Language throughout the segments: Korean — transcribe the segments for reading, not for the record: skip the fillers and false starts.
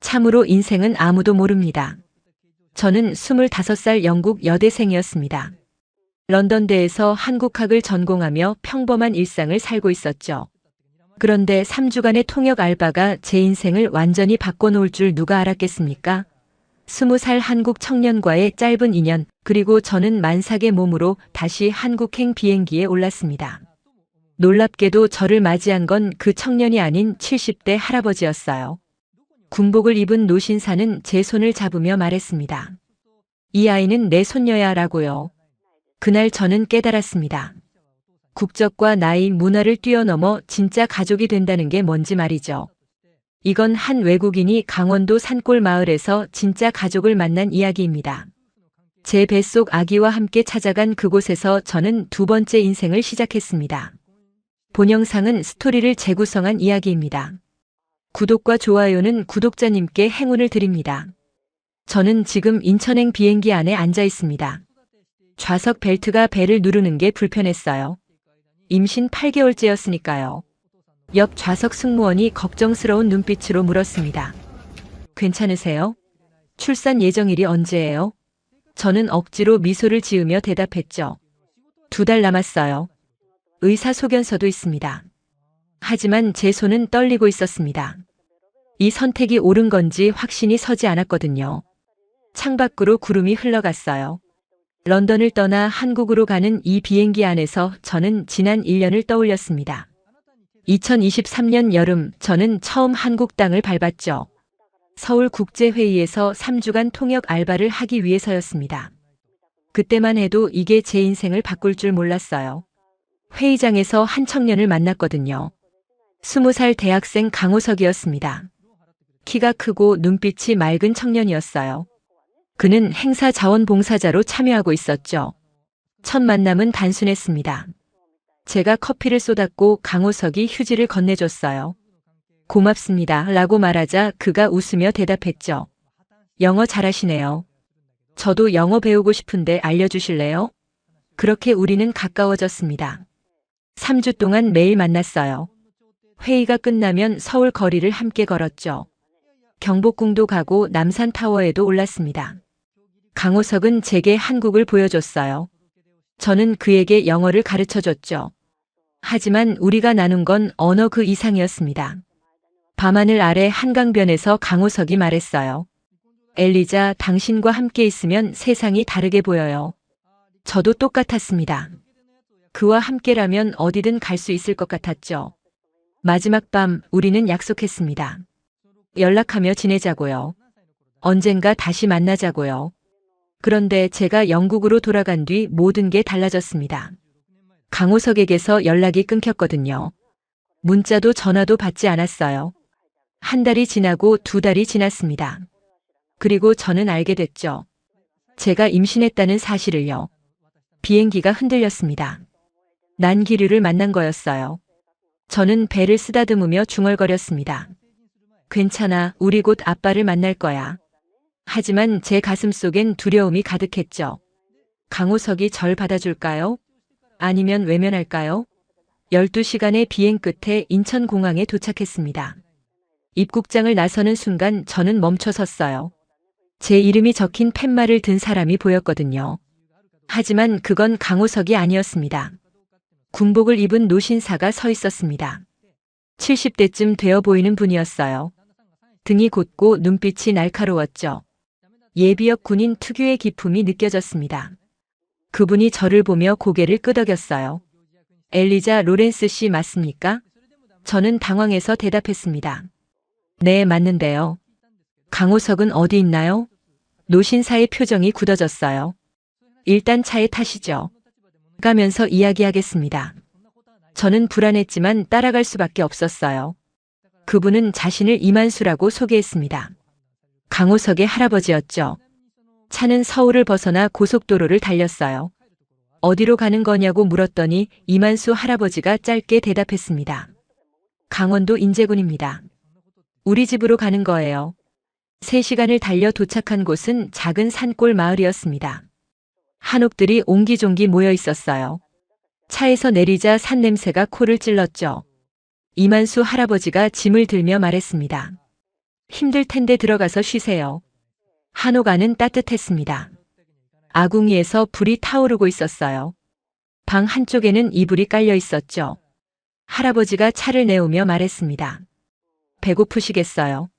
참으로 인생은 아무도 모릅니다. 저는 25살 영국 여대생이었습니다. 런던대에서 한국학을 전공하며 평범한 일상을 살고 있었죠. 그런데 3주간의 통역 알바가 제 인생을 완전히 바꿔놓을 줄 누가 알았겠습니까? 20살 한국 청년과의 짧은 인연, 그리고 저는 만삭의 몸으로 다시 한국행 비행기에 올랐습니다. 놀랍게도 저를 맞이한 건 그 청년이 아닌 70대 할아버지였어요. 군복을 입은 노신사는 제 손을 잡으며 말했습니다. 이 아이는 내 손녀야 라고요. 그날 저는 깨달았습니다. 국적과 나이, 문화를 뛰어넘어 진짜 가족이 된다는 게 뭔지 말이죠. 이건 한 외국인이 강원도 산골 마을에서 진짜 가족을 만난 이야기입니다. 제 뱃속 아기와 함께 찾아간 그곳에서 저는 두 번째 인생을 시작했습니다. 본 영상은 스토리를 재구성한 이야기입니다. 구독과 좋아요는 구독자님께 행운을 드립니다. 저는 지금 인천행 비행기 안에 앉아 있습니다. 좌석 벨트가 배를 누르는 게 불편했어요. 임신 8개월째였으니까요. 옆 좌석 승무원이 걱정스러운 눈빛으로 물었습니다. 괜찮으세요? 출산 예정일이 언제예요? 저는 억지로 미소를 지으며 대답했죠. 2달 남았어요. 의사소견서도 있습니다. 하지만 제 손은 떨리고 있었습니다. 이 선택이 옳은 건지 확신이 서지 않았거든요. 창밖으로 구름이 흘러갔어요. 런던을 떠나 한국으로 가는 이 비행기 안에서 저는 지난 1년을 떠올렸습니다. 2023년 여름 저는 처음 한국 땅을 밟았죠. 서울국제회의에서 3주간 통역 알바를 하기 위해서였습니다. 그때만 해도 이게 제 인생을 바꿀 줄 몰랐어요. 회의장에서 한 청년을 만났거든요. 20살 대학생 강호석이었습니다. 키가 크고 눈빛이 맑은 청년이었어요. 그는 행사자원봉사자로 참여하고 있었죠. 첫 만남은 단순했습니다. 제가 커피를 쏟았고 강호석이 휴지를 건네줬어요. 고맙습니다 라고 말하자 그가 웃으며 대답했죠. 영어 잘하시네요. 저도 영어 배우고 싶은데 알려주실래요? 그렇게 우리는 가까워졌습니다. 3주 동안 매일 만났어요. 회의가 끝나면 서울 거리를 함께 걸었죠. 경복궁도 가고 남산타워에도 올랐습니다. 강호석은 제게 한국을 보여줬어요. 저는 그에게 영어를 가르쳐줬죠. 하지만 우리가 나눈 건 언어 그 이상이었습니다. 밤하늘 아래 한강변에서 강호석이 말했어요. 엘리자, 당신과 함께 있으면 세상이 다르게 보여요. 저도 똑같았습니다. 그와 함께라면 어디든 갈 수 있을 것 같았죠. 마지막 밤 우리는 약속했습니다. 연락하며 지내자고요. 언젠가 다시 만나자고요. 그런데 제가 영국으로 돌아간 뒤 모든 게 달라졌습니다. 강호석에게서 연락이 끊겼거든요. 문자도 전화도 받지 않았어요. 한 달이 지나고 2달이 지났습니다. 그리고 저는 알게 됐죠. 제가 임신했다는 사실을요. 비행기가 흔들렸습니다. 난기류를 만난 거였어요. 저는 배를 쓰다듬으며 중얼거렸습니다. 괜찮아, 우리 곧 아빠를 만날 거야. 하지만 제 가슴 속엔 두려움이 가득했죠. 강호석이 절 받아줄까요? 아니면 외면할까요? 12시간의 비행 끝에 인천공항에 도착했습니다. 입국장을 나서는 순간 저는 멈춰 섰어요. 제 이름이 적힌 팻말을 든 사람이 보였거든요. 하지만 그건 강호석이 아니었습니다. 군복을 입은 노신사가 서 있었습니다. 70대쯤 되어 보이는 분이었어요. 등이 곧고 눈빛이 날카로웠죠. 예비역 군인 특유의 기품이 느껴졌습니다. 그분이 저를 보며 고개를 끄덕였어요. 엘리자 로렌스 씨 맞습니까? 저는 당황해서 대답했습니다. 네, 맞는데요. 강호석은 어디 있나요? 노신사의 표정이 굳어졌어요. 일단 차에 타시죠. 가면서 이야기하겠습니다. 저는 불안했지만 따라갈 수밖에 없었어요. 그분은 자신을 이만수라고 소개했습니다. 강호석의 할아버지였죠. 차는 서울을 벗어나 고속도로를 달렸어요. 어디로 가는 거냐고 물었더니 이만수 할아버지가 짧게 대답했습니다. 강원도 인제군입니다. 우리 집으로 가는 거예요. 3시간을 달려 도착한 곳은 작은 산골 마을이었습니다. 한옥들이 옹기종기 모여 있었어요. 차에서 내리자 산냄새가 코를 찔렀죠. 이만수 할아버지가 짐을 들며 말했습니다. 힘들 텐데 들어가서 쉬세요. 한옥 안은 따뜻했습니다. 아궁이에서 불이 타오르고 있었어요. 방 한쪽에는 이불이 깔려 있었죠. 할아버지가 차를 내오며 말했습니다. 배고프시겠어요?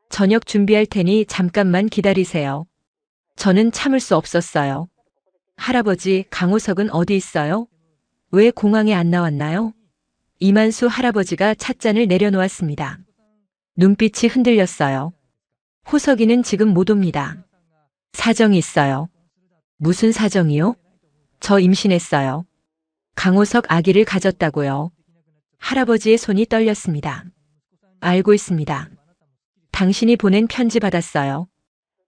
저녁 준비할 테니 잠깐만 기다리세요. 저는 참을 수 없었어요. 할아버지, 강호석은 어디 있어요? 왜 공항에 안 나왔나요? 이만수 할아버지가 찻잔을 내려놓았습니다. 눈빛이 흔들렸어요. 호석이는 지금 못 옵니다. 사정이 있어요. 무슨 사정이요? 저 임신했어요. 강호석 아기를 가졌다고요. 할아버지의 손이 떨렸습니다. 알고 있습니다. 당신이 보낸 편지 받았어요.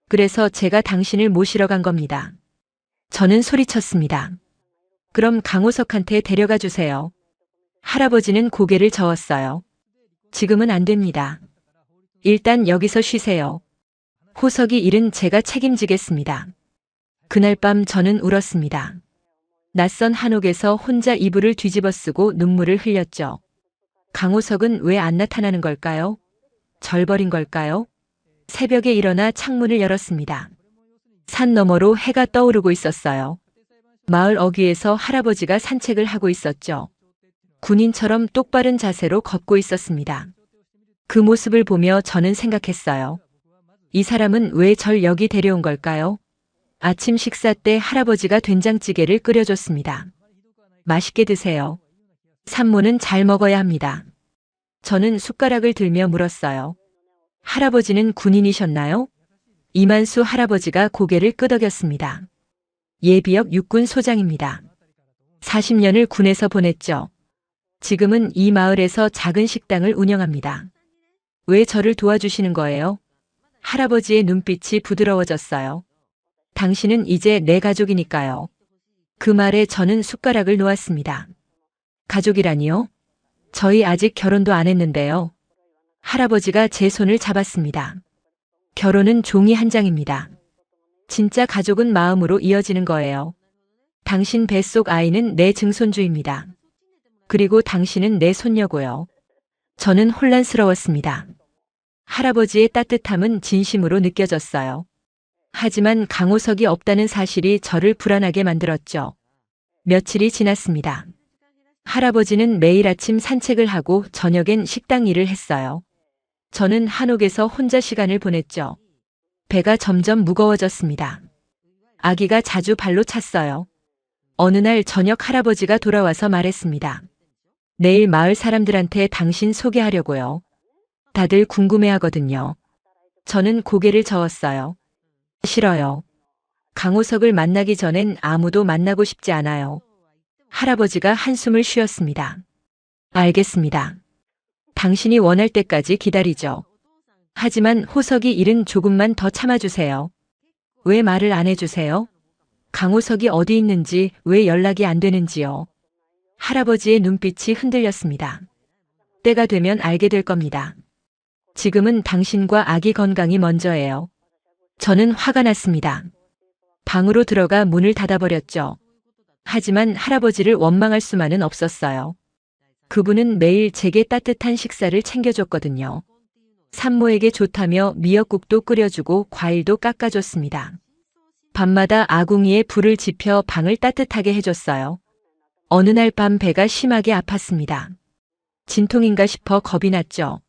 그래서 제가 당신을 모시러 간 겁니다. 저는 소리쳤습니다. 그럼 강호석한테 데려가 주세요. 할아버지는 고개를 저었어요. 지금은 안 됩니다. 일단 여기서 쉬세요. 호석이 일은 제가 책임지겠습니다. 그날 밤 저는 울었습니다. 낯선 한옥에서 혼자 이불을 뒤집어 쓰고 눈물을 흘렸죠. 강호석은 왜 안 나타나는 걸까요? 절버린 걸까요? 새벽에 일어나 창문을 열었습니다. 산 너머로 해가 떠오르고 있었어요. 마을 어귀에서 할아버지가 산책을 하고 있었죠. 군인처럼 똑바른 자세로 걷고 있었습니다. 그 모습을 보며 저는 생각했어요. 이 사람은 왜 절 여기 데려온 걸까요? 아침 식사 때 할아버지가 된장찌개를 끓여줬습니다. 맛있게 드세요. 산모는 잘 먹어야 합니다. 저는 숟가락을 들며 물었어요. 할아버지는 군인이셨나요? 이만수 할아버지가 고개를 끄덕였습니다. 예비역 육군 소장입니다. 40년을 군에서 보냈죠. 지금은 이 마을에서 작은 식당을 운영합니다. 왜 저를 도와주시는 거예요? 할아버지의 눈빛이 부드러워졌어요. 당신은 이제 내 가족이니까요. 그 말에 저는 숟가락을 놓았습니다. 가족이라니요? 저희 아직 결혼도 안 했는데요. 할아버지가 제 손을 잡았습니다. 결혼은 종이 한 장입니다. 진짜 가족은 마음으로 이어지는 거예요. 당신 뱃속 아이는 내 증손주입니다. 그리고 당신은 내 손녀고요. 저는 혼란스러웠습니다. 할아버지의 따뜻함은 진심으로 느껴졌어요. 하지만 강호석이 없다는 사실이 저를 불안하게 만들었죠. 며칠이 지났습니다. 할아버지는 매일 아침 산책을 하고 저녁엔 식당 일을 했어요. 저는 한옥에서 혼자 시간을 보냈죠. 배가 점점 무거워졌습니다. 아기가 자주 발로 찼어요. 어느 날 저녁 할아버지가 돌아와서 말했습니다. 내일 마을 사람들한테 당신 소개하려고요. 다들 궁금해하거든요. 저는 고개를 저었어요. 싫어요. 강호석을 만나기 전엔 아무도 만나고 싶지 않아요. 할아버지가 한숨을 쉬었습니다. 알겠습니다. 당신이 원할 때까지 기다리죠. 하지만 호석이 일은 조금만 더 참아주세요. 왜 말을 안 해주세요? 강호석이 어디 있는지, 왜 연락이 안 되는지요. 할아버지의 눈빛이 흔들렸습니다. 때가 되면 알게 될 겁니다. 지금은 당신과 아기 건강이 먼저예요. 저는 화가 났습니다. 방으로 들어가 문을 닫아버렸죠. 하지만 할아버지를 원망할 수만은 없었어요. 그분은 매일 제게 따뜻한 식사를 챙겨줬거든요. 산모에게 좋다며 미역국도 끓여주고 과일도 깎아줬습니다. 밤마다 아궁이에 불을 지펴 방을 따뜻하게 해줬어요. 어느 날 밤 배가 심하게 아팠습니다. 진통인가 싶어 겁이 났죠.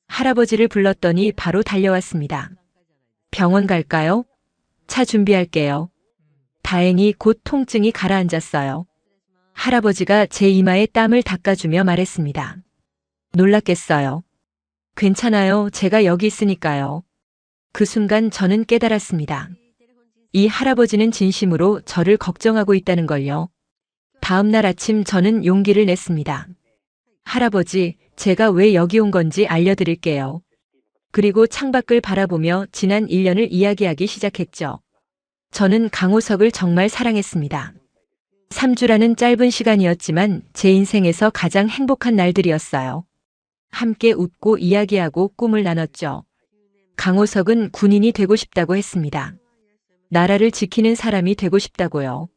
할아버지를 불렀더니 바로 달려왔습니다. 병원 갈까요? 차 준비할게요. 다행히 곧 통증이 가라앉았어요. 할아버지가 제 이마에 땀을 닦아주며 말했습니다. 놀랐겠어요. 괜찮아요. 제가 여기 있으니까요. 그 순간 저는 깨달았습니다. 이 할아버지는 진심으로 저를 걱정하고 있다는 걸요. 다음 날 아침 저는 용기를 냈습니다. 할아버지, 제가 왜 여기 온 건지 알려드릴게요. 그리고 창밖을 바라보며 지난 1년을 이야기하기 시작했죠. 저는 강호석을 정말 사랑했습니다. 3주라는 짧은 시간이었지만 제 인생에서 가장 행복한 날들이었어요. 함께 웃고 이야기하고 꿈을 나눴죠. 강호석은 군인이 되고 싶다고 했습니다. 나라를 지키는 사람이 되고 싶다고요.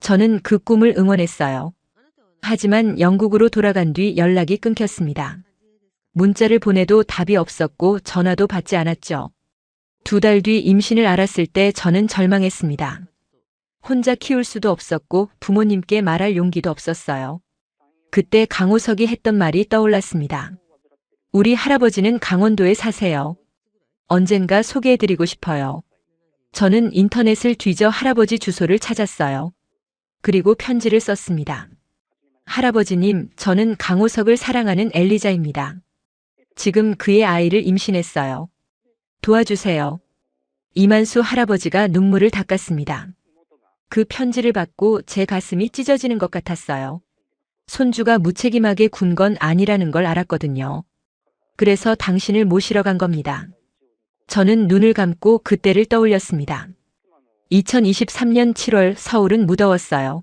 저는 그 꿈을 응원했어요. 하지만 영국으로 돌아간 뒤 연락이 끊겼습니다. 문자를 보내도 답이 없었고 전화도 받지 않았죠. 2달 뒤 임신을 알았을 때 저는 절망했습니다. 혼자 키울 수도 없었고 부모님께 말할 용기도 없었어요. 그때 강호석이 했던 말이 떠올랐습니다. 우리 할아버지는 강원도에 사세요. 언젠가 소개해드리고 싶어요. 저는 인터넷을 뒤져 할아버지 주소를 찾았어요. 그리고 편지를 썼습니다. 할아버지님, 저는 강호석을 사랑하는 엘리자입니다. 지금 그의 아이를 임신했어요. 도와주세요. 이만수 할아버지가 눈물을 닦았습니다. 그 편지를 받고 제 가슴이 찢어지는 것 같았어요. 손주가 무책임하게 군 건 아니라는 걸 알았거든요. 그래서 당신을 모시러 간 겁니다. 저는 눈을 감고 그때를 떠올렸습니다. 2023년 7월 서울은 무더웠어요.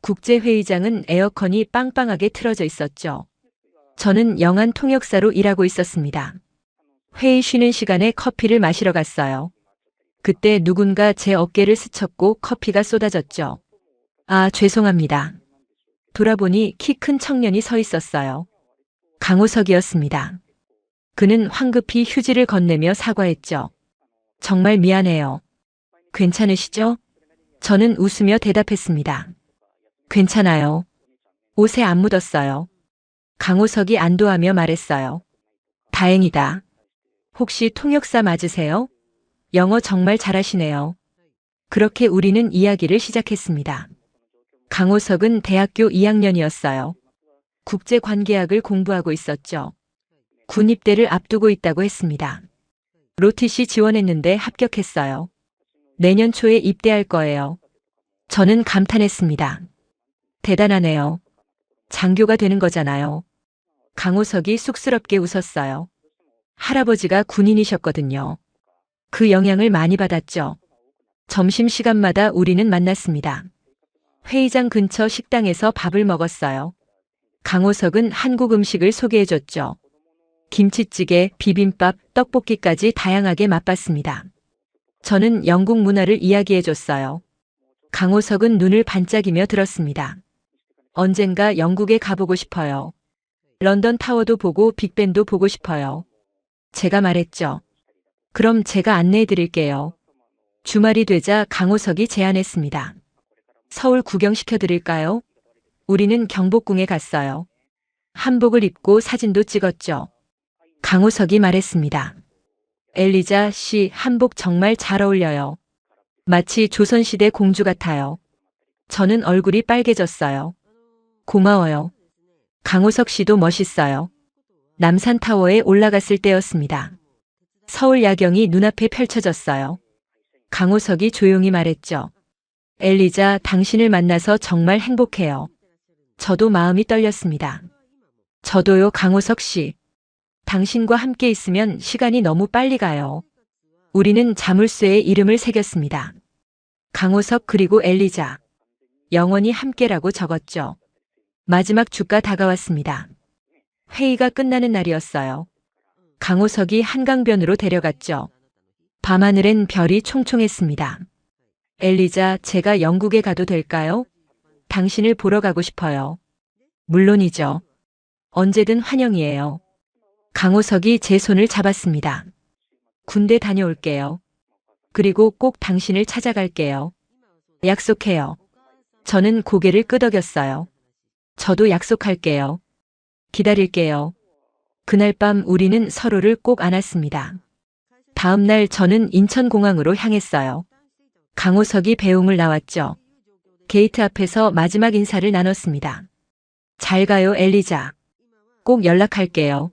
국제회의장은 에어컨이 빵빵하게 틀어져 있었죠. 저는 영안 통역사로 일하고 있었습니다. 회의 쉬는 시간에 커피를 마시러 갔어요. 그때 누군가 제 어깨를 스쳤고 커피가 쏟아졌죠. 아, 죄송합니다. 돌아보니 키 큰 청년이 서 있었어요. 강호석이었습니다. 그는 황급히 휴지를 건네며 사과했죠. 정말 미안해요. 괜찮으시죠? 저는 웃으며 대답했습니다. 괜찮아요. 옷에 안 묻었어요. 강호석이 안도하며 말했어요. 다행이다. 혹시 통역사 맞으세요? 영어 정말 잘하시네요. 그렇게 우리는 이야기를 시작했습니다. 강호석은 대학교 2학년이었어요. 국제관계학을 공부하고 있었죠. 군입대를 앞두고 있다고 했습니다. 로티시 지원했는데 합격했어요. 내년 초에 입대할 거예요. 저는 감탄했습니다. 대단하네요. 장교가 되는 거잖아요. 강호석이 쑥스럽게 웃었어요. 할아버지가 군인이셨거든요. 그 영향을 많이 받았죠. 점심시간마다 우리는 만났습니다. 회의장 근처 식당에서 밥을 먹었어요. 강호석은 한국 음식을 소개해줬죠. 김치찌개, 비빔밥, 떡볶이까지 다양하게 맛봤습니다. 저는 영국 문화를 이야기해줬어요. 강호석은 눈을 반짝이며 들었습니다. 언젠가 영국에 가보고 싶어요. 런던 타워도 보고 빅벤도 보고 싶어요. 제가 말했죠. 그럼 제가 안내해 드릴게요. 주말이 되자 강호석이 제안했습니다. 서울 구경시켜 드릴까요? 우리는 경복궁에 갔어요. 한복을 입고 사진도 찍었죠. 강호석이 말했습니다. 엘리자 씨, 한복 정말 잘 어울려요. 마치 조선시대 공주 같아요. 저는 얼굴이 빨개졌어요. 고마워요. 강호석 씨도 멋있어요. 남산타워에 올라갔을 때였습니다. 서울 야경이 눈앞에 펼쳐졌어요. 강호석이 조용히 말했죠. 엘리자, 당신을 만나서 정말 행복해요. 저도 마음이 떨렸습니다. 저도요, 강호석 씨. 당신과 함께 있으면 시간이 너무 빨리 가요. 우리는 자물쇠에 이름을 새겼습니다. 강호석 그리고 엘리자. 영원히 함께라고 적었죠. 마지막 주가 다가왔습니다. 회의가 끝나는 날이었어요. 강호석이 한강변으로 데려갔죠. 밤하늘엔 별이 총총했습니다. 엘리자, 제가 영국에 가도 될까요? 당신을 보러 가고 싶어요. 물론이죠. 언제든 환영이에요. 강호석이 제 손을 잡았습니다. 군대 다녀올게요. 그리고 꼭 당신을 찾아갈게요. 약속해요. 저는 고개를 끄덕였어요. 저도 약속할게요. 기다릴게요. 그날 밤 우리는 서로를 꼭 안았습니다. 다음 날 저는 인천공항으로 향했어요. 강호석이 배웅을 나왔죠. 게이트 앞에서 마지막 인사를 나눴습니다. 잘 가요, 엘리자. 꼭 연락할게요.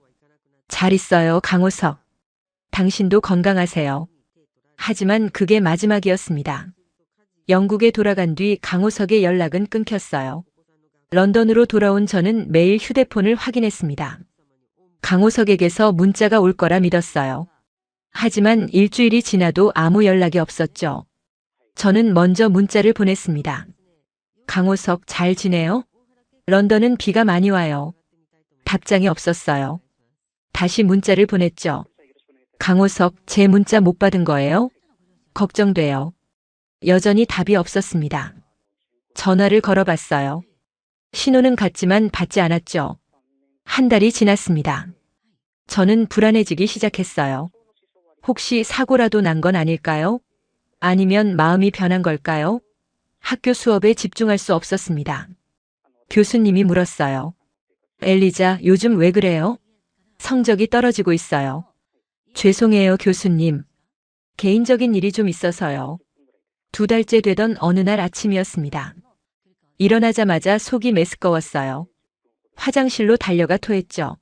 잘 있어요, 강호석. 당신도 건강하세요. 하지만 그게 마지막이었습니다. 영국에 돌아간 뒤 강호석의 연락은 끊겼어요. 런던으로 돌아온 저는 매일 휴대폰을 확인했습니다. 강호석에게서 문자가 올 거라 믿었어요. 하지만 일주일이 지나도 아무 연락이 없었죠. 저는 먼저 문자를 보냈습니다. 강호석, 잘 지내요? 런던은 비가 많이 와요. 답장이 없었어요. 다시 문자를 보냈죠. 강호석, 제 문자 못 받은 거예요? 걱정돼요. 여전히 답이 없었습니다. 전화를 걸어봤어요. 신호는 갔지만 받지 않았죠. 한 달이 지났습니다. 저는 불안해지기 시작했어요. 혹시 사고라도 난 건 아닐까요? 아니면 마음이 변한 걸까요? 학교 수업에 집중할 수 없었습니다. 교수님이 물었어요. 엘리자, 요즘 왜 그래요? 성적이 떨어지고 있어요. 죄송해요, 교수님. 개인적인 일이 좀 있어서요. 2달째 되던 어느 날 아침이었습니다. 일어나자마자 속이 메스꺼웠어요. 화장실로 달려가 토했죠.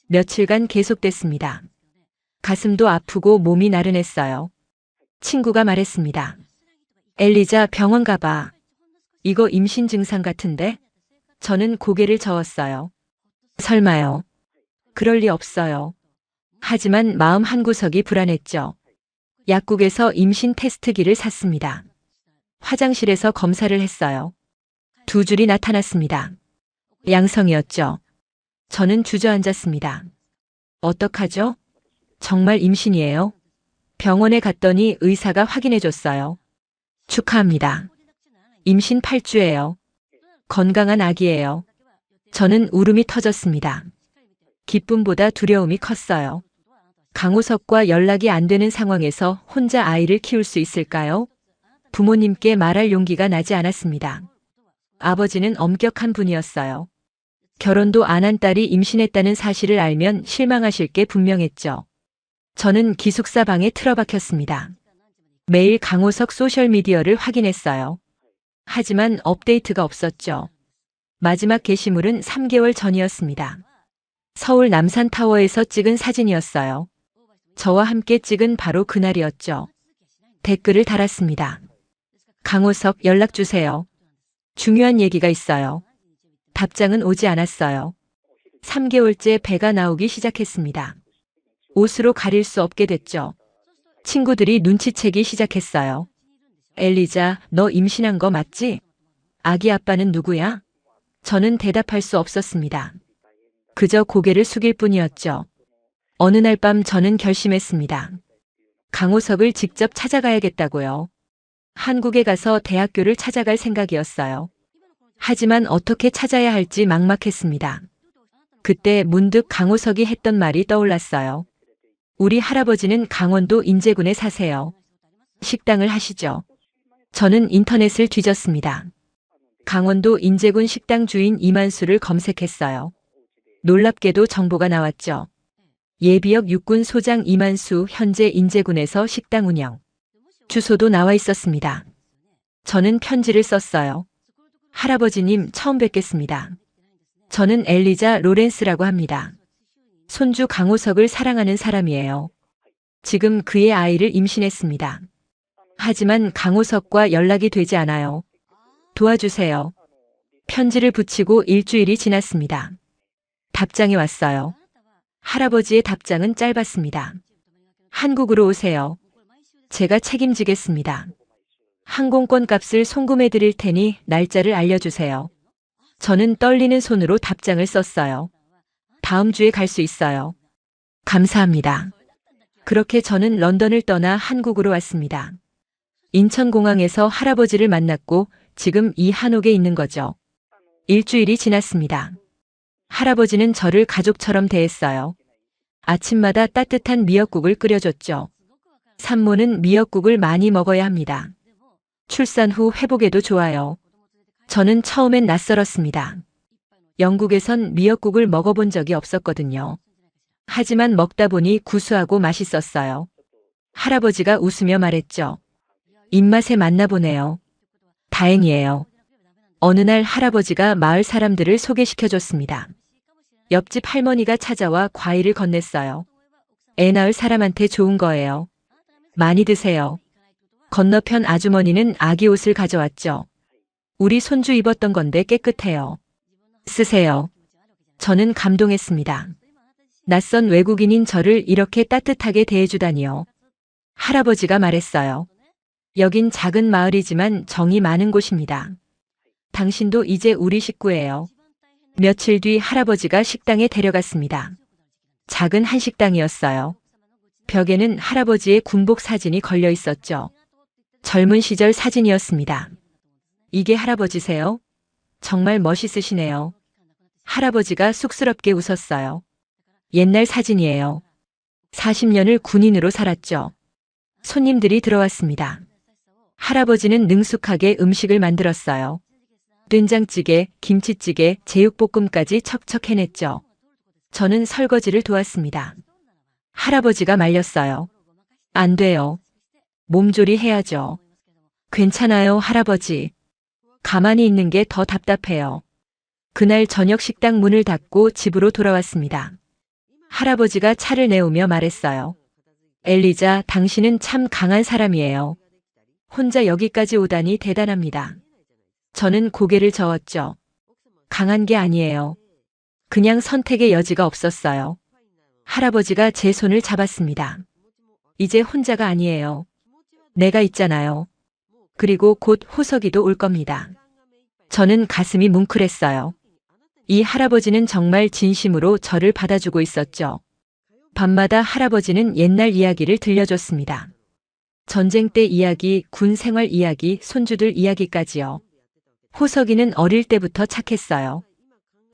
며칠간 계속됐습니다. 가슴도 아프고 몸이 나른했어요. 친구가 말했습니다. 엘리자, 병원 가봐. 이거 임신 증상 같은데? 저는 고개를 저었어요. 설마요. 그럴 리 없어요. 하지만 마음 한구석이 불안했죠. 약국에서 임신 테스트기를 샀습니다. 화장실에서 검사를 했어요. 2줄이 나타났습니다. 양성이었죠. 저는 주저앉았습니다. 어떡하죠? 정말 임신이에요? 병원에 갔더니 의사가 확인해 줬어요. 축하합니다. 임신 8주예요. 건강한 아기예요. 저는 울음이 터졌습니다. 기쁨보다 두려움이 컸어요. 강호석과 연락이 안 되는 상황에서 혼자 아이를 키울 수 있을까요? 부모님께 말할 용기가 나지 않았습니다. 아버지는 엄격한 분이었어요. 결혼도 안 한 딸이 임신했다는 사실을 알면 실망하실 게 분명했죠. 저는 기숙사 방에 틀어박혔습니다. 매일 강호석 소셜미디어를 확인했어요. 하지만 업데이트가 없었죠. 마지막 게시물은 3개월 전이었습니다. 서울 남산타워에서 찍은 사진이었어요. 저와 함께 찍은 바로 그날이었죠. 댓글을 달았습니다. 강호석 연락주세요. 중요한 얘기가 있어요. 답장은 오지 않았어요. 3개월째 배가 나오기 시작했습니다. 옷으로 가릴 수 없게 됐죠. 친구들이 눈치채기 시작했어요. 엘리자, 너 임신한 거 맞지? 아기 아빠는 누구야? 저는 대답할 수 없었습니다. 그저 고개를 숙일 뿐이었죠. 어느 날 밤 저는 결심했습니다. 강호석을 직접 찾아가야겠다고요. 한국에 가서 대학교를 찾아갈 생각이었어요. 하지만 어떻게 찾아야 할지 막막했습니다. 그때 문득 강호석이 했던 말이 떠올랐어요. 우리 할아버지는 강원도 인제군에 사세요. 식당을 하시죠. 저는 인터넷을 뒤졌습니다. 강원도 인제군 식당 주인 이만수를 검색했어요. 놀랍게도 정보가 나왔죠. 예비역 육군 소장 이만수, 현재 인제군에서 식당 운영. 주소도 나와 있었습니다. 저는 편지를 썼어요. 할아버지님, 처음 뵙겠습니다. 저는 엘리자 로렌스라고 합니다. 손주 강호석을 사랑하는 사람이에요. 지금 그의 아이를 임신했습니다. 하지만 강호석과 연락이 되지 않아요. 도와주세요. 편지를 붙이고 일주일이 지났습니다. 답장이 왔어요. 할아버지의 답장은 짧았습니다. 한국으로 오세요. 제가 책임지겠습니다. 항공권 값을 송금해 드릴 테니 날짜를 알려주세요. 저는 떨리는 손으로 답장을 썼어요. 다음 주에 갈 수 있어요. 감사합니다. 그렇게 저는 런던을 떠나 한국으로 왔습니다. 인천공항에서 할아버지를 만났고 지금 이 한옥에 있는 거죠. 일주일이 지났습니다. 할아버지는 저를 가족처럼 대했어요. 아침마다 따뜻한 미역국을 끓여줬죠. 산모는 미역국을 많이 먹어야 합니다. 출산 후 회복에도 좋아요. 저는 처음엔 낯설었습니다. 영국에선 미역국을 먹어본 적이 없었거든요. 하지만 먹다 보니 구수하고 맛있었어요. 할아버지가 웃으며 말했죠. 입맛에 맞나 보네요. 다행이에요. 어느 날 할아버지가 마을 사람들을 소개시켜줬습니다. 옆집 할머니가 찾아와 과일을 건넸어요. 애 낳을 사람한테 좋은 거예요. 많이 드세요. 건너편 아주머니는 아기 옷을 가져왔죠. 우리 손주 입었던 건데 깨끗해요. 쓰세요. 저는 감동했습니다. 낯선 외국인인 저를 이렇게 따뜻하게 대해주다니요. 할아버지가 말했어요. 여긴 작은 마을이지만 정이 많은 곳입니다. 당신도 이제 우리 식구예요. 며칠 뒤 할아버지가 식당에 데려갔습니다. 작은 한식당이었어요. 벽에는 할아버지의 군복 사진이 걸려 있었죠. 젊은 시절 사진이었습니다. 이게 할아버지세요? 정말 멋있으시네요. 할아버지가 쑥스럽게 웃었어요. 옛날 사진이에요. 40년을 군인으로 살았죠. 손님들이 들어왔습니다. 할아버지는 능숙하게 음식을 만들었어요. 된장찌개, 김치찌개, 제육볶음까지 척척 해냈죠. 저는 설거지를 도왔습니다. 할아버지가 말렸어요. 안 돼요. 몸조리 해야죠. 괜찮아요, 할아버지. 가만히 있는 게 더 답답해요. 그날 저녁 식당 문을 닫고 집으로 돌아왔습니다. 할아버지가 차를 내오며 말했어요. 엘리자, 당신은 참 강한 사람이에요. 혼자 여기까지 오다니 대단합니다. 저는 고개를 저었죠. 강한 게 아니에요. 그냥 선택의 여지가 없었어요. 할아버지가 제 손을 잡았습니다. 이제 혼자가 아니에요. 내가 있잖아요. 그리고 곧 호석이도 올 겁니다. 저는 가슴이 뭉클했어요. 이 할아버지는 정말 진심으로 저를 받아주고 있었죠. 밤마다 할아버지는 옛날 이야기를 들려줬습니다. 전쟁 때 이야기, 군 생활 이야기, 손주들 이야기까지요. 호석이는 어릴 때부터 착했어요.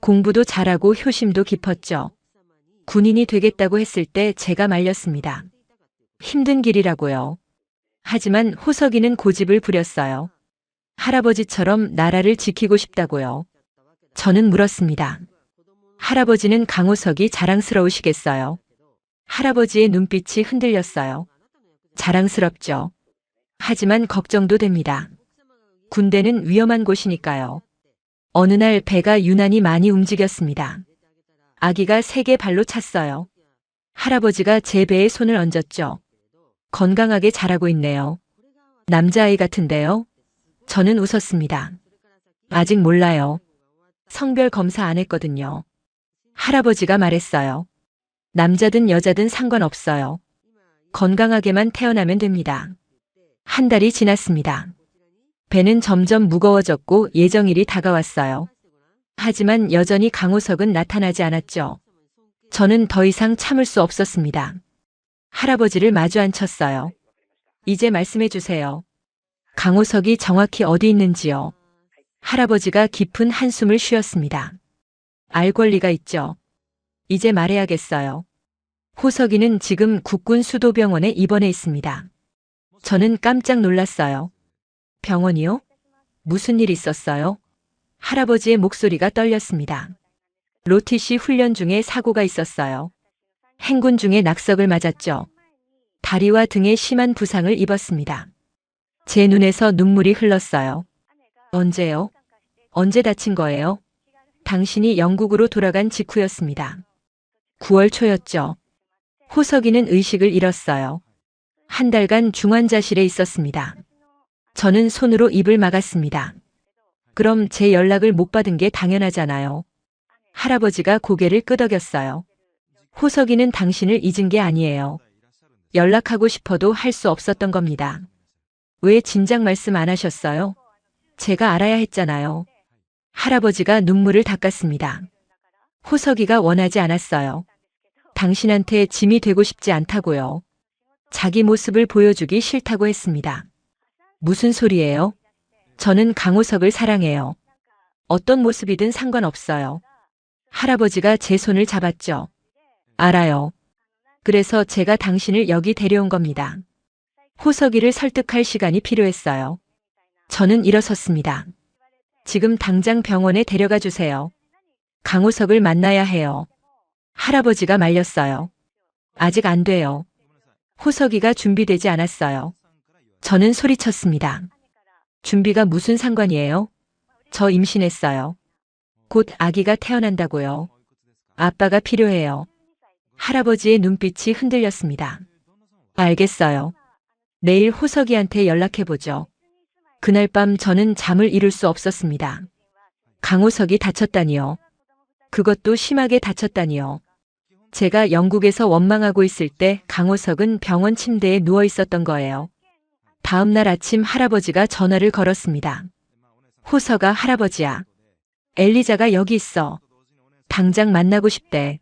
공부도 잘하고 효심도 깊었죠. 군인이 되겠다고 했을 때 제가 말렸습니다. 힘든 길이라고요. 하지만 호석이는 고집을 부렸어요. 할아버지처럼 나라를 지키고 싶다고요. 저는 물었습니다. 할아버지는 강호석이 자랑스러우시겠어요? 할아버지의 눈빛이 흔들렸어요. 자랑스럽죠. 하지만 걱정도 됩니다. 군대는 위험한 곳이니까요. 어느 날 배가 유난히 많이 움직였습니다. 아기가 3개 발로 찼어요. 할아버지가 제 배에 손을 얹었죠. 건강하게 자라고 있네요. 남자아이 같은데요? 저는 웃었습니다. 아직 몰라요. 성별 검사 안 했거든요. 할아버지가 말했어요. 남자든 여자든 상관없어요. 건강하게만 태어나면 됩니다. 한 달이 지났습니다. 배는 점점 무거워졌고 예정일이 다가왔어요. 하지만 여전히 강호석은 나타나지 않았죠. 저는 더 이상 참을 수 없었습니다. 할아버지를 마주 앉혔어요. 이제 말씀해 주세요. 강호석이 정확히 어디 있는지요. 할아버지가 깊은 한숨을 쉬었습니다. 알 권리가 있죠. 이제 말해야겠어요. 호석이는 지금 국군 수도병원에 입원해 있습니다. 저는 깜짝 놀랐어요. 병원이요? 무슨 일 있었어요? 할아버지의 목소리가 떨렸습니다. 로티시 훈련 중에 사고가 있었어요. 행군 중에 낙석을 맞았죠. 다리와 등에 심한 부상을 입었습니다. 제 눈에서 눈물이 흘렀어요. 언제요? 언제 다친 거예요? 당신이 영국으로 돌아간 직후였습니다. 9월 초였죠. 호석이는 의식을 잃었어요. 한 달간 중환자실에 있었습니다. 저는 손으로 입을 막았습니다. 그럼 제 연락을 못 받은 게 당연하잖아요. 할아버지가 고개를 끄덕였어요. 호석이는 당신을 잊은 게 아니에요. 연락하고 싶어도 할 수 없었던 겁니다. 왜 진작 말씀 안 하셨어요? 제가 알아야 했잖아요. 할아버지가 눈물을 닦았습니다. 호석이가 원하지 않았어요. 당신한테 짐이 되고 싶지 않다고요. 자기 모습을 보여주기 싫다고 했습니다. 무슨 소리예요? 저는 강호석을 사랑해요. 어떤 모습이든 상관없어요. 할아버지가 제 손을 잡았죠. 알아요. 그래서 제가 당신을 여기 데려온 겁니다. 호석이를 설득할 시간이 필요했어요. 저는 일어섰습니다. 지금 당장 병원에 데려가 주세요. 강호석을 만나야 해요. 할아버지가 말렸어요. 아직 안 돼요. 호석이가 준비되지 않았어요. 저는 소리쳤습니다. 준비가 무슨 상관이에요? 저 임신했어요. 곧 아기가 태어난다고요. 아빠가 필요해요. 할아버지의 눈빛이 흔들렸습니다. 알겠어요. 내일 호석이한테 연락해보죠. 그날 밤 저는 잠을 이룰 수 없었습니다. 강호석이 다쳤다니요. 그것도 심하게 다쳤다니요. 제가 영국에서 원망하고 있을 때 강호석은 병원 침대에 누워 있었던 거예요. 다음 날 아침 할아버지가 전화를 걸었습니다. 호석아, 할아버지야. 엘리자가 여기 있어. 당장 만나고 싶대.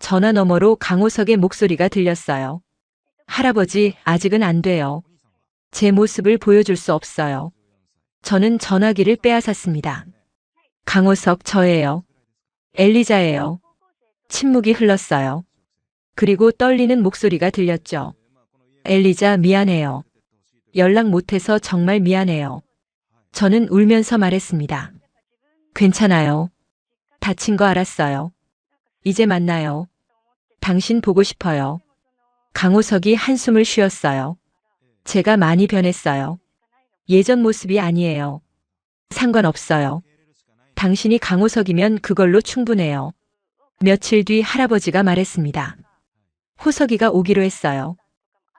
전화 너머로 강호석의 목소리가 들렸어요. 할아버지, 아직은 안 돼요. 제 모습을 보여줄 수 없어요. 저는 전화기를 빼앗았습니다. 강호석, 저예요. 엘리자예요. 침묵이 흘렀어요. 그리고 떨리는 목소리가 들렸죠. 엘리자, 미안해요. 연락 못해서 정말 미안해요. 저는 울면서 말했습니다. 괜찮아요. 다친 거 알았어요. 이제 만나요. 당신 보고 싶어요. 강호석이 한숨을 쉬었어요. 제가 많이 변했어요. 예전 모습이 아니에요. 상관없어요. 당신이 강호석이면 그걸로 충분해요. 며칠 뒤 할아버지가 말했습니다. 호석이가 오기로 했어요.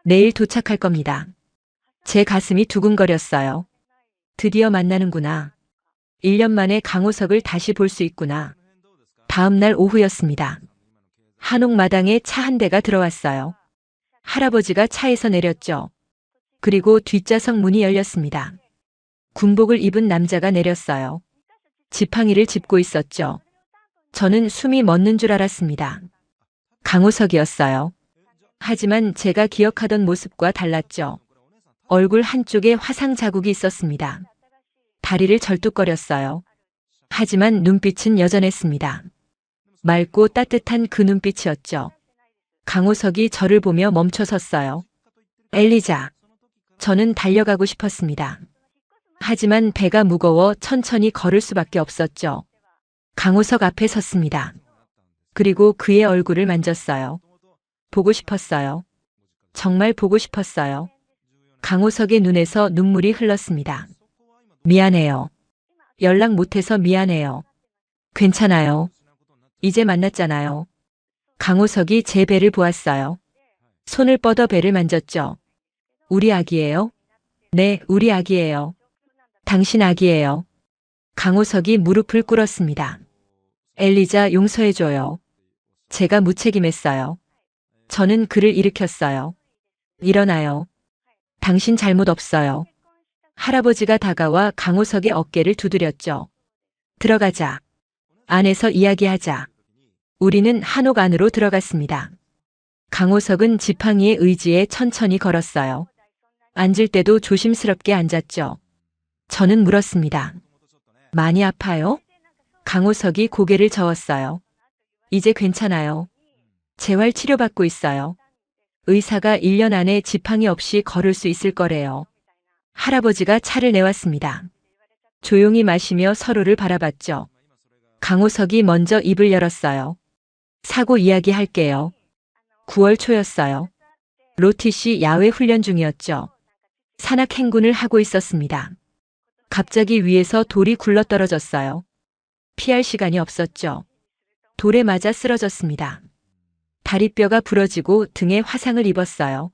내일 도착할 겁니다. 제 가슴이 두근거렸어요. 드디어 만나는구나. 1년 만에 강호석을 다시 볼 수 있구나. 다음 날 오후였습니다. 한옥마당에 차 한 대가 들어왔어요. 할아버지가 차에서 내렸죠. 그리고 뒷좌석 문이 열렸습니다. 군복을 입은 남자가 내렸어요. 지팡이를 짚고 있었죠. 저는 숨이 멎는 줄 알았습니다. 강호석이었어요. 하지만 제가 기억하던 모습과 달랐죠. 얼굴 한쪽에 화상 자국이 있었습니다. 다리를 절뚝거렸어요. 하지만 눈빛은 여전했습니다. 맑고 따뜻한 그 눈빛이었죠. 강호석이 저를 보며 멈춰 섰어요. 엘리자. 저는 달려가고 싶었습니다. 하지만 배가 무거워 천천히 걸을 수밖에 없었죠. 강호석 앞에 섰습니다. 그리고 그의 얼굴을 만졌어요. 보고 싶었어요. 정말 보고 싶었어요. 강호석의 눈에서 눈물이 흘렀습니다. 미안해요. 연락 못해서 미안해요. 괜찮아요. 이제 만났잖아요. 강호석이 제 배를 보았어요. 손을 뻗어 배를 만졌죠. 우리 아기예요? 네, 우리 아기예요. 당신 아기예요. 강호석이 무릎을 꿇었습니다. 엘리자, 용서해줘요. 제가 무책임했어요. 저는 그를 일으켰어요. 일어나요. 당신 잘못 없어요. 할아버지가 다가와 강호석의 어깨를 두드렸죠. 들어가자. 안에서 이야기하자. 우리는 한옥 안으로 들어갔습니다. 강호석은 지팡이의 의지에 천천히 걸었어요. 앉을 때도 조심스럽게 앉았죠. 저는 물었습니다. 많이 아파요? 강호석이 고개를 저었어요. 이제 괜찮아요. 재활 치료받고 있어요. 의사가 1년 안에 지팡이 없이 걸을 수 있을 거래요. 할아버지가 차를 내왔습니다. 조용히 마시며 서로를 바라봤죠. 강호석이 먼저 입을 열었어요. 사고 이야기할게요. 9월 초였어요. 로티씨 야외 훈련 중이었죠. 산악 행군을 하고 있었습니다. 갑자기 위에서 돌이 굴러떨어졌어요. 피할 시간이 없었죠. 돌에 맞아 쓰러졌습니다. 다리뼈가 부러지고 등에 화상을 입었어요.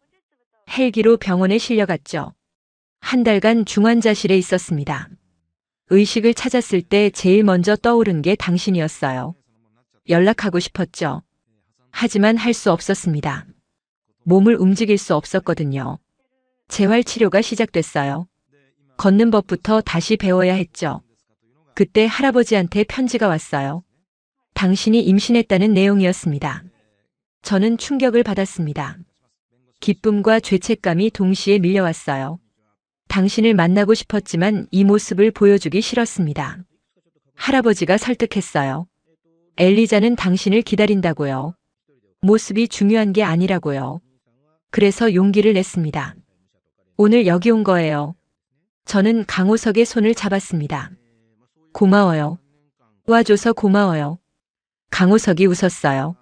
헬기로 병원에 실려갔죠. 한 달간 중환자실에 있었습니다. 의식을 찾았을 때 제일 먼저 떠오른 게 당신이었어요. 연락하고 싶었죠. 하지만 할 수 없었습니다. 몸을 움직일 수 없었거든요. 재활 치료가 시작됐어요. 걷는 법부터 다시 배워야 했죠. 그때 할아버지한테 편지가 왔어요. 당신이 임신했다는 내용이었습니다. 저는 충격을 받았습니다. 기쁨과 죄책감이 동시에 밀려왔어요. 당신을 만나고 싶었지만 이 모습을 보여주기 싫었습니다. 할아버지가 설득했어요. 엘리자는 당신을 기다린다고요. 모습이 중요한 게 아니라고요. 그래서 용기를 냈습니다. 오늘 여기 온 거예요. 저는 강호석의 손을 잡았습니다. 고마워요. 도와줘서 고마워요. 강호석이 웃었어요.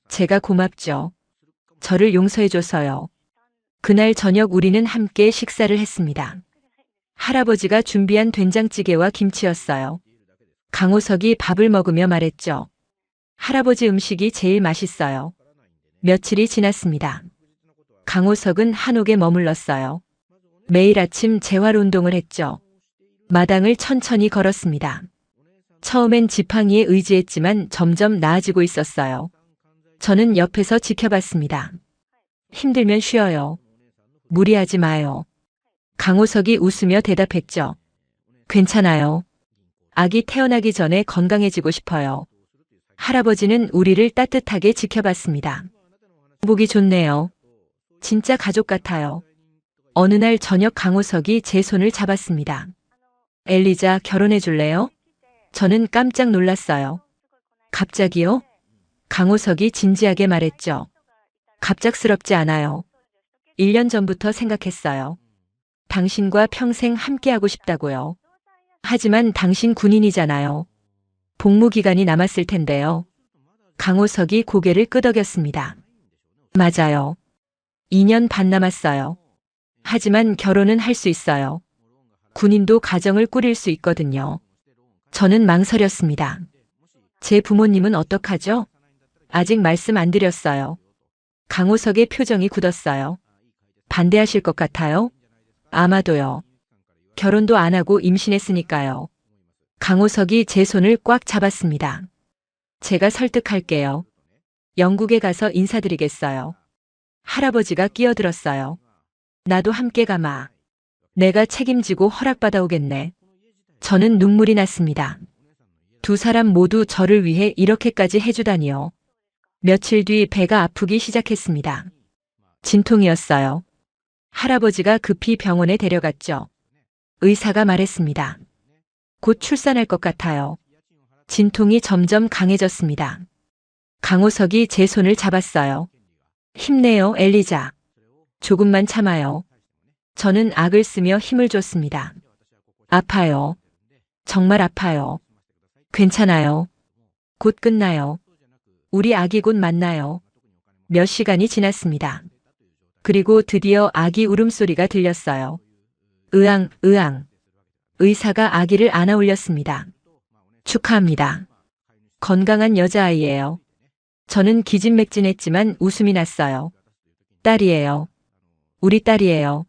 제가 고맙죠. 저를 용서해줘서요. 그날 저녁 우리는 함께 식사를 했습니다. 할아버지가 준비한 된장찌개와 김치였어요. 강호석이 밥을 먹으며 말했죠. 할아버지 음식이 제일 맛있어요. 며칠이 지났습니다. 강호석은 한옥에 머물렀어요. 매일 아침 재활 운동을 했죠. 마당을 천천히 걸었습니다. 처음엔 지팡이에 의지했지만 점점 나아지고 있었어요. 저는 옆에서 지켜봤습니다. 힘들면 쉬어요. 무리하지 마요. 강호석이 웃으며 대답했죠. 괜찮아요. 아기 태어나기 전에 건강해지고 싶어요. 할아버지는 우리를 따뜻하게 지켜봤습니다. 보기 좋네요. 진짜 가족 같아요. 어느 날 저녁 강호석이 제 손을 잡았습니다. 엘리자, 결혼해 줄래요? 저는 깜짝 놀랐어요. 갑자기요? 강호석이 진지하게 말했죠. 갑작스럽지 않아요. 1년 전부터 생각했어요. 당신과 평생 함께하고 싶다고요. 하지만 당신 군인이잖아요. 복무 기간이 남았을 텐데요. 강호석이 고개를 끄덕였습니다. 맞아요. 2년 반 남았어요. 하지만 결혼은 할 수 있어요. 군인도 가정을 꾸릴 수 있거든요. 저는 망설였습니다. 제 부모님은 어떡하죠? 아직 말씀 안 드렸어요. 강호석의 표정이 굳었어요. 반대하실 것 같아요? 아마도요. 결혼도 안 하고 임신했으니까요. 강호석이 제 손을 꽉 잡았습니다. 제가 설득할게요. 영국에 가서 인사드리겠어요. 할아버지가 끼어들었어요. 나도 함께 가마. 내가 책임지고 허락받아 오겠네. 저는 눈물이 났습니다. 두 사람 모두 저를 위해 이렇게까지 해주다니요. 며칠 뒤 배가 아프기 시작했습니다. 진통이었어요. 할아버지가 급히 병원에 데려갔죠. 의사가 말했습니다. 곧 출산할 것 같아요. 진통이 점점 강해졌습니다. 강호석이 제 손을 잡았어요. 힘내요, 엘리자. 조금만 참아요. 저는 악을 쓰며 힘을 줬습니다. 아파요. 정말 아파요. 괜찮아요. 곧 끝나요. 우리 아기 곧 만나요. 몇 시간이 지났습니다. 그리고 드디어 아기 울음소리가 들렸어요. 으앙, 으앙. 의사가 아기를 안아 올렸습니다. 축하합니다. 건강한 여자아이예요. 저는 기진맥진했지만 웃음이 났어요. 딸이에요. 우리 딸이에요.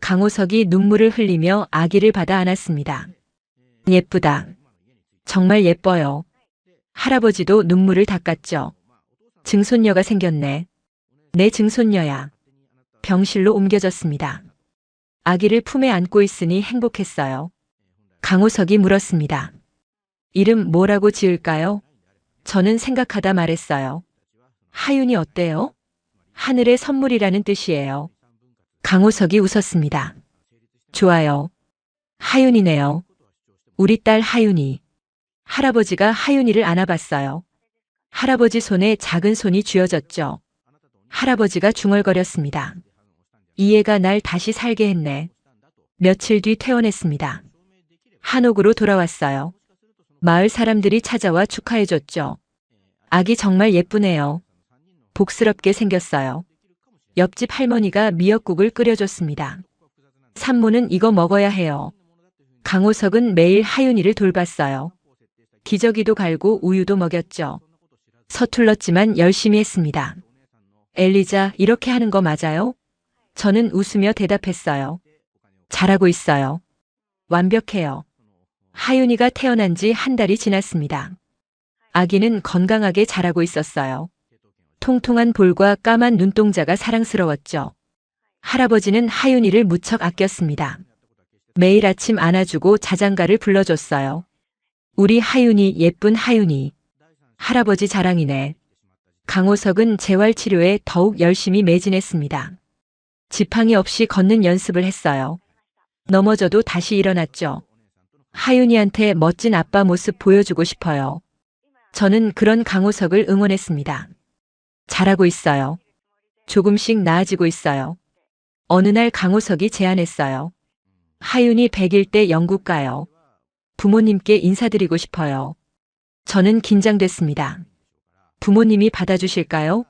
강호석이 눈물을 흘리며 아기를 받아 안았습니다. 예쁘다. 정말 예뻐요. 할아버지도 눈물을 닦았죠. 증손녀가 생겼네. 내 증손녀야. 병실로 옮겨졌습니다. 아기를 품에 안고 있으니 행복했어요. 강호석이 물었습니다. 이름 뭐라고 지을까요? 저는 생각하다 말했어요. 하윤이 어때요? 하늘의 선물이라는 뜻이에요. 강호석이 웃었습니다. 좋아요. 하윤이네요. 우리 딸 하윤이. 할아버지가 하윤이를 안아봤어요. 할아버지 손에 작은 손이 쥐어졌죠. 할아버지가 중얼거렸습니다. 이 애가 날 다시 살게 했네. 며칠 뒤 퇴원했습니다. 한옥으로 돌아왔어요. 마을 사람들이 찾아와 축하해줬죠. 아기 정말 예쁘네요. 복스럽게 생겼어요. 옆집 할머니가 미역국을 끓여줬습니다. 산모는 이거 먹어야 해요. 강호석은 매일 하윤이를 돌봤어요. 기저귀도 갈고 우유도 먹였죠. 서툴렀지만 열심히 했습니다. 엘리자, 이렇게 하는 거 맞아요? 저는 웃으며 대답했어요. 잘하고 있어요. 완벽해요. 하윤이가 태어난 지 한 달이 지났습니다. 아기는 건강하게 자라고 있었어요. 통통한 볼과 까만 눈동자가 사랑스러웠죠. 할아버지는 하윤이를 무척 아꼈습니다. 매일 아침 안아주고 자장가를 불러줬어요. 우리 하윤이, 예쁜 하윤이. 할아버지 자랑이네. 강호석은 재활치료에 더욱 열심히 매진했습니다. 지팡이 없이 걷는 연습을 했어요. 넘어져도 다시 일어났죠. 하윤이한테 멋진 아빠 모습 보여주고 싶어요. 저는 그런 강호석을 응원했습니다. 잘하고 있어요. 조금씩 나아지고 있어요. 어느 날 강호석이 제안했어요. 하윤이 100일 때 영국 가요. 부모님께 인사드리고 싶어요. 저는 긴장됐습니다. 부모님이 받아주실까요?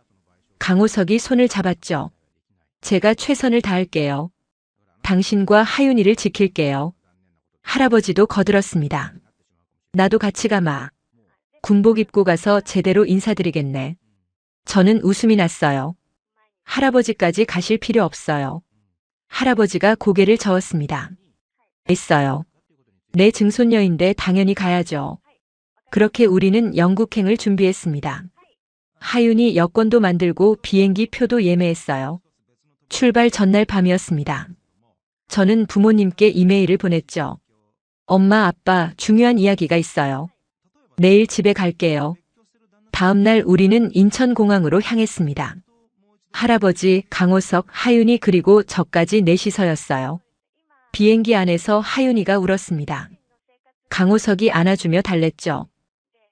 강호석이 손을 잡았죠. 제가 최선을 다할게요. 당신과 하윤이를 지킬게요. 할아버지도 거들었습니다. 나도 같이 가마. 군복 입고 가서 제대로 인사드리겠네. 저는 웃음이 났어요. 할아버지까지 가실 필요 없어요. 할아버지가 고개를 저었습니다. 있어요. 내 증손녀인데 당연히 가야죠. 그렇게 우리는 영국행을 준비했습니다. 하윤이 여권도 만들고 비행기 표도 예매했어요. 출발 전날 밤이었습니다. 저는 부모님께 이메일을 보냈죠. 엄마, 아빠, 중요한 이야기가 있어요. 내일 집에 갈게요. 다음 날 우리는 인천공항으로 향했습니다. 할아버지, 강호석, 하윤이 그리고 저까지 넷이서였어요. 비행기 안에서 하윤이가 울었습니다. 강호석이 안아주며 달랬죠.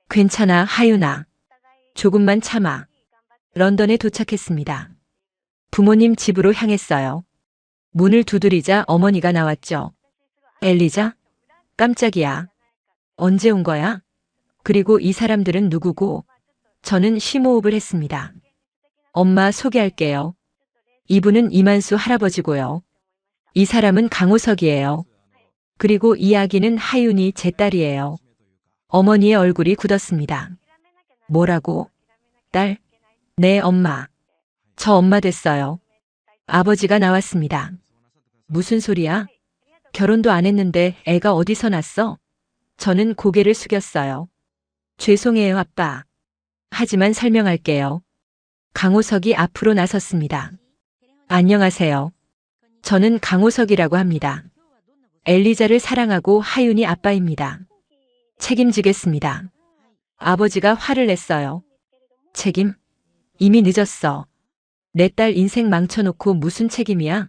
괜찮아, 하윤아. 조금만 참아. 런던에 도착했습니다. 부모님 집으로 향했어요. 문을 두드리자 어머니가 나왔죠. 엘리자? 깜짝이야. 언제 온 거야? 그리고 이 사람들은 누구고? 저는 심호흡을 했습니다. 엄마 소개할게요. 이분은 이만수 할아버지고요. 이 사람은 강호석이에요. 그리고 이 아기는 하윤이 제 딸이에요. 어머니의 얼굴이 굳었습니다. 뭐라고? 딸? 네, 엄마. 저 엄마 됐어요. 아버지가 나왔습니다. 무슨 소리야? 결혼도 안 했는데 애가 어디서 났어? 저는 고개를 숙였어요. 죄송해요, 아빠. 하지만 설명할게요. 강호석이 앞으로 나섰습니다. 안녕하세요. 저는 강호석이라고 합니다. 엘리자를 사랑하고 하윤이 아빠입니다. 책임지겠습니다. 아버지가 화를 냈어요. 책임? 이미 늦었어. 내 딸 인생 망쳐놓고 무슨 책임이야?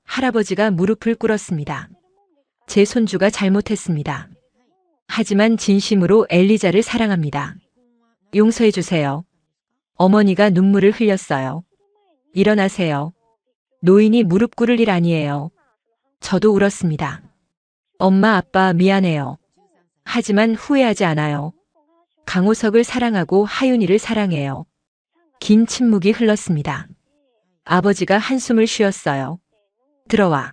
할아버지가 무릎을 꿇었습니다. 제 손주가 잘못했습니다. 하지만 진심으로 엘리자를 사랑합니다. 용서해 주세요. 어머니가 눈물을 흘렸어요. 일어나세요. 노인이 무릎 꿇을 일 아니에요. 저도 울었습니다. 엄마, 아빠 미안해요. 하지만 후회하지 않아요. 강호석을 사랑하고 하윤이를 사랑해요. 긴 침묵이 흘렀습니다. 아버지가 한숨을 쉬었어요. 들어와.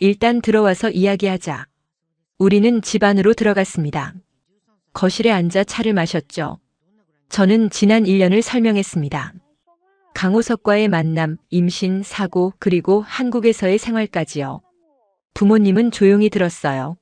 일단 들어와서 이야기하자. 우리는 집 안으로 들어갔습니다. 거실에 앉아 차를 마셨죠. 저는 지난 1년을 설명했습니다. 강호석과의 만남, 임신, 사고, 그리고 한국에서의 생활까지요. 부모님은 조용히 들었어요.